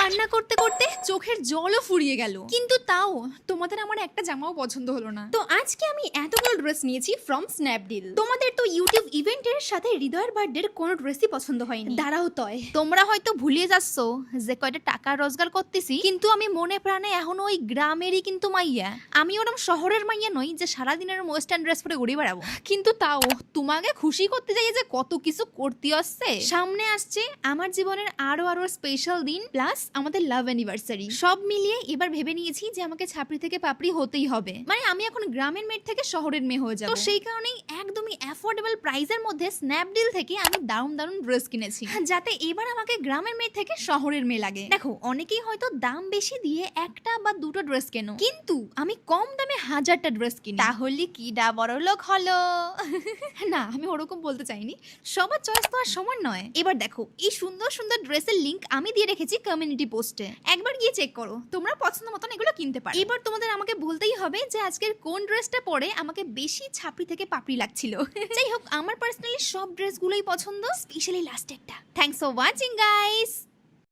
রান্না করতে করতে চোখের জলও ফুরিয়ে গেল, কিন্তু তাও তোমাদের আমার একটা জামাও পছন্দ হলো না। তো আজকে আমি এতগুলো ড্রেস নিয়েছি ফ্রম স্ন্যাপডিল। তোমাদের তো ইউটিউব ইভেন্টের সাথে হৃদয়ের বার্থডের কোনো ড্রেসই পছন্দ হয়নি। দাঁড়াও তয়, তোমরা হয়তো ভুলিয়ে যাচ্ছ যে কয়টা টাকা রোজগার করতেছি, কিন্তু আমি মনে প্রাণে এখনো ওই গ্রামেরই কিন্তু মাইয়া। আমি ওরম শহরের মাইয়া নই যে সারাদিনের ওয়েস্টার্ন ড্রেস পরে ঘুরে বেড়াবো। কিন্তু তাও তোমাকে খুশি করতে যাই যে কত কিছু করতে আসছে। সামনে আসছে আমার জীবনের আরো স্পেশাল দিন, প্লাস আমাদের লাভ অ্যানিভার্সারি। সব মিলিয়ে এবার ভেবে নিয়েছি যে আমাকে ছাপড়ি থেকে পাপড়ি হতেই হবে। মানে আমি এখন গ্রামের মেয়ে থেকে শহরের মেয়ে হয়ে যাবো। তো সেই কারণেই একদমই অ্যাফোর্ডেবল প্রাইসের মধ্যে স্ন্যাপডিল থেকে আমি দারুণ ড্রেস কিনেছি, যাতে এবার আমাকে গ্রামের মেয়ে থেকে শহরের মেয়ে লাগে। দেখো, অনেকেই হয়তো দাম বেশি দিয়ে একটা বা দুটো ড্রেস কেনো, কিন্তু আমি কম দামে 1000টা ড্রেস কিনি। তাহলে কি ডা বড় লোক হলো? না, আমি ওরকম বলতে চাইনি, সবার চয়েস তো আর সমান নয়। এবার দেখো, এই সুন্দর সুন্দর ড্রেসের লিংক আমি দিয়ে রেখেছি কমিউনিটি পোস্টে, একবার গিয়ে চেক করো, তোমরা পছন্দ মতন এগুলো কিনতে পারো। এবার তোমাদের আমাকে বলতেই হবে যে আজকের কোন ড্রেসটা পরে আমাকে বেশি ছাপড়ি থেকে পাপড়ি লাগছিল। যাই হোক, আমার পার্সোনালি সব ড্রেসগুলোই পছন্দ, স্পেশালি লাস্ট একটা। Thanks for watching guys.